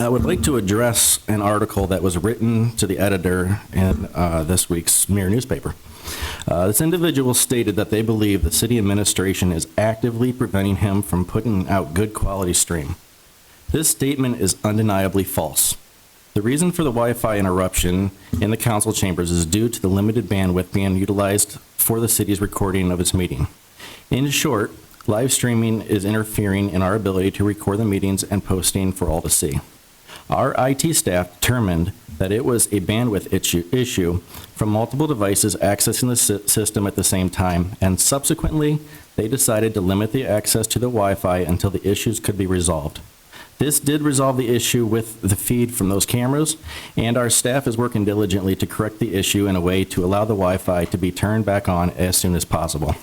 I would like to address an article that was written to the editor in this week's Mirror newspaper. This individual stated that they believe the city administration is actively preventing him from putting out good quality stream. This statement is undeniably false. The reason for the Wi-Fi interruption in the council chambers is due to the limited bandwidth being utilized for the city's recording of its meeting. In short, live streaming is interfering in our ability to record the meetings and posting for all to see. Our IT staff determined that it was a bandwidth issue from multiple devices accessing the system at the same time, and subsequently, they decided to limit the access to the Wi-Fi until the issues could be resolved. This did resolve the issue with the feed from those cameras, and our staff is working diligently to correct the issue in a way to allow the Wi-Fi to be turned back on as soon as possible.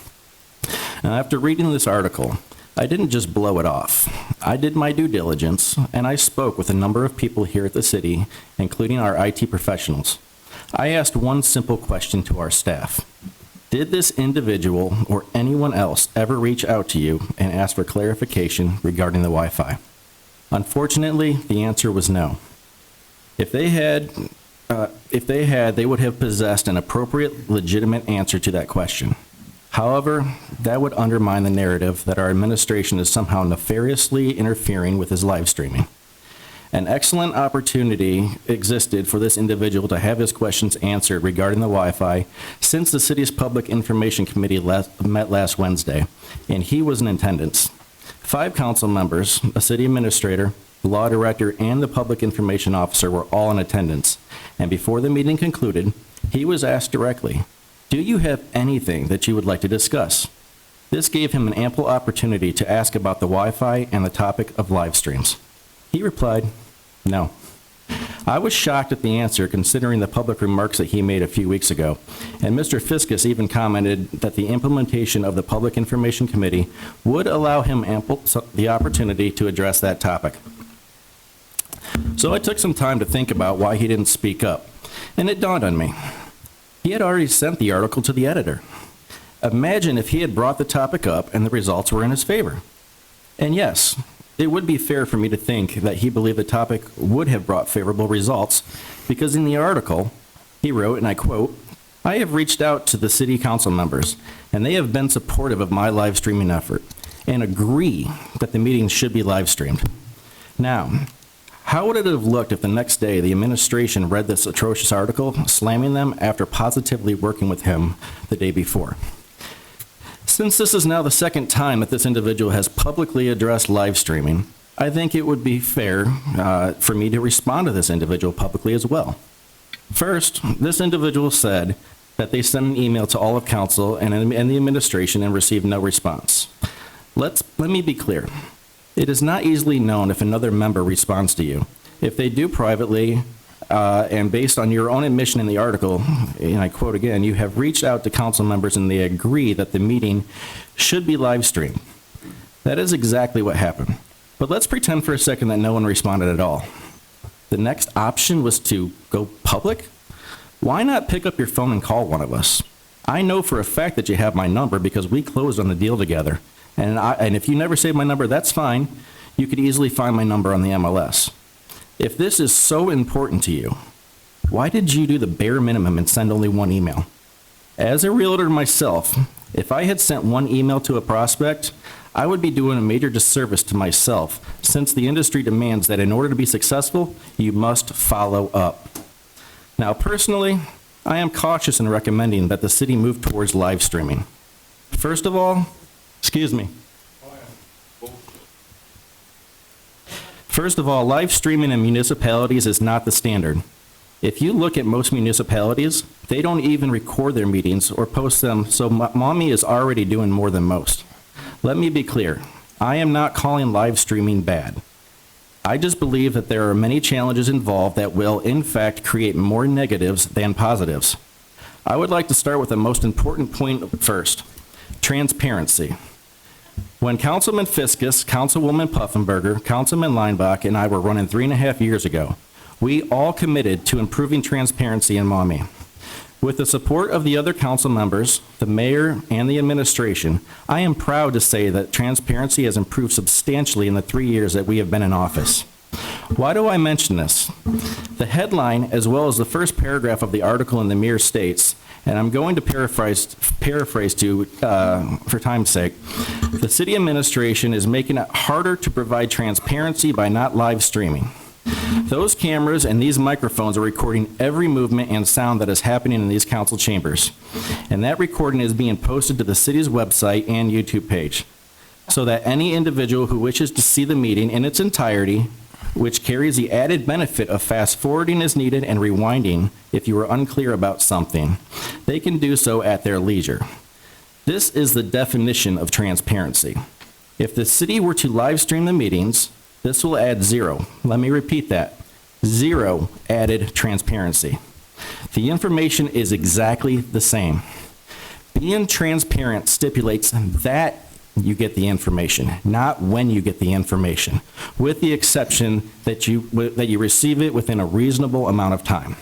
Now, after reading this article, I didn't just blow it off. I did my due diligence, and I spoke with a number of people here at the city, including our IT professionals. I asked one simple question to our staff. Did this individual or anyone else ever reach out to you and ask for clarification regarding the Wi-Fi? Unfortunately, the answer was no. If they had, they would have possessed an appropriate, legitimate answer to that question. However, that would undermine the narrative that our administration is somehow nefariously interfering with his live streaming. An excellent opportunity existed for this individual to have his questions answered regarding the Wi-Fi since the city's Public Information Committee met last Wednesday, and he was in attendance. 5 council members, a city administrator, the law director, and the public information officer were all in attendance. And before the meeting concluded, he was asked directly, "Do you have anything that you would like to discuss?" This gave him an ample opportunity to ask about the Wi-Fi and the topic of live streams. He replied, "No." I was shocked at the answer considering the public remarks that he made a few weeks ago, and Mr. Fiscus even commented that the implementation of the Public Information Committee would allow him the opportunity to address that topic. So I took some time to think about why he didn't speak up, and it dawned on me. He had already sent the article to the editor. Imagine if he had brought the topic up and the results were in his favor. And yes, it would be fair for me to think that he believed the topic would have brought favorable results, because in the article, he wrote, and I quote, "I have reached out to the city council members, and they have been supportive of my live streaming effort and agree that the meetings should be live streamed." Now, how would it have looked if the next day the administration read this atrocious article, slamming them after positively working with him the day before? Since this is now the second time that this individual has publicly addressed live streaming, I think it would be fair for me to respond to this individual publicly as well. First, this individual said that they sent an email to all of council and the administration and received no response. Let me be clear. It is not easily known if another member responds to you. If they do privately, and based on your own admission in the article, and I quote again, "You have reached out to council members and they agree that the meeting should be live streamed." That is exactly what happened. But let's pretend for a second that no one responded at all. The next option was to go public? Why not pick up your phone and call one of us? I know for a fact that you have my number because we closed on the deal together. And if you never save my number, that's fine. You could easily find my number on the MLS. If this is so important to you, why did you do the bare minimum and send only one email? As a realtor myself, if I had sent one email to a prospect, I would be doing a major disservice to myself, since the industry demands that in order to be successful, you must follow up. Now, personally, I am cautious in recommending that the city move towards live streaming. First of all, live streaming in municipalities is not the standard. If you look at most municipalities, they don't even record their meetings or post them, so Maumee is already doing more than most. Let me be clear, I am not calling live streaming bad. I just believe that there are many challenges involved that will, in fact, create more negatives than positives. I would like to start with the most important point first, transparency. When Councilman Fiscus, Councilwoman Puffenberger, Councilman Leinbach, and I were running 3.5 years ago, we all committed to improving transparency in Maumee. With the support of the other council members, the mayor, and the administration, I am proud to say that transparency has improved substantially in the 3 years that we have been in office. Why do I mention this? The headline, as well as the first paragraph of the article in the Mirror states, and I'm going to paraphrase to, for time's sake, the city administration is making it harder to provide transparency by not live streaming. Those cameras and these microphones are recording every movement and sound that is happening in these council chambers. And that recording is being posted to the city's website and YouTube page, so that any individual who wishes to see the meeting in its entirety, which carries the added benefit of fast forwarding as needed and rewinding if you are unclear about something, they can do so at their leisure. This is the definition of transparency. If the city were to live stream the meetings, this will add zero. Let me repeat that. Zero added transparency. The information is exactly the same. Being transparent stipulates that you get the information, not when you get the information, with the exception that you receive it within a reasonable amount of time.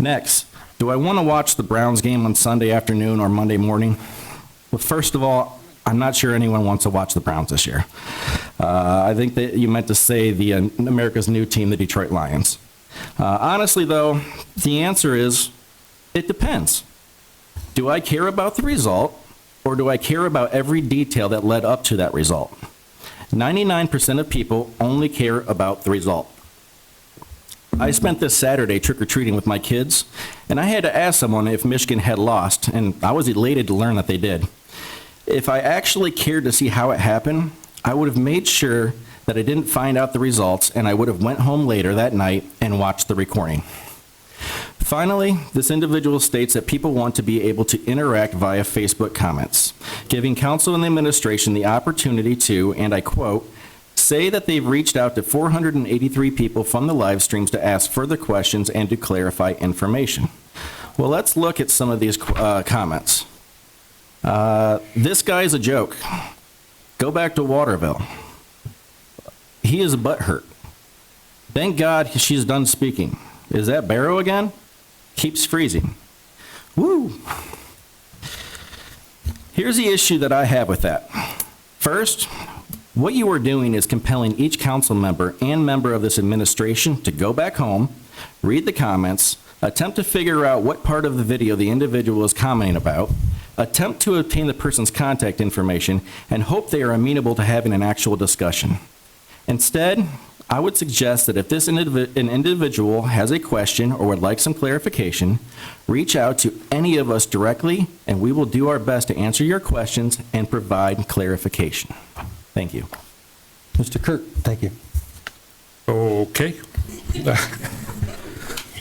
Next, do I want to watch the Browns game on Sunday afternoon or Monday morning? Well, first of all, I'm not sure anyone wants to watch the Browns this year. I think that you meant to say the America's new team, the Detroit Lions. Honestly, though, the answer is, it depends. Do I care about the result, or do I care about every detail that led up to that result? 99% of people only care about the result. I spent this Saturday trick-or-treating with my kids, and I had to ask someone if Michigan had lost, and I was elated to learn that they did. If I actually cared to see how it happened, I would have made sure that I didn't find out the results, and I would have went home later that night and watched the recording. Finally, this individual states that people want to be able to interact via Facebook comments, giving council and the administration the opportunity to, and I quote, say that they've reached out to 483 people from the live streams to ask further questions and to clarify information. Well, let's look at some of these comments. This guy's a joke. Go back to Waterville. He is butthurt. Thank God she's done speaking. Is that Barrow again? Keeps freezing. Woo! Here's the issue that I have with that. First, what you are doing is compelling each council member and member of this administration to go back home, read the comments, attempt to figure out what part of the video the individual is commenting about, attempt to obtain the person's contact information, and hope they are amenable to having an actual discussion. Instead, I would suggest that if an individual has a question or would like some clarification, reach out to any of us directly, and we will do our best to answer your questions and provide clarification. Thank you. Mr. Kirk, thank you. Okay.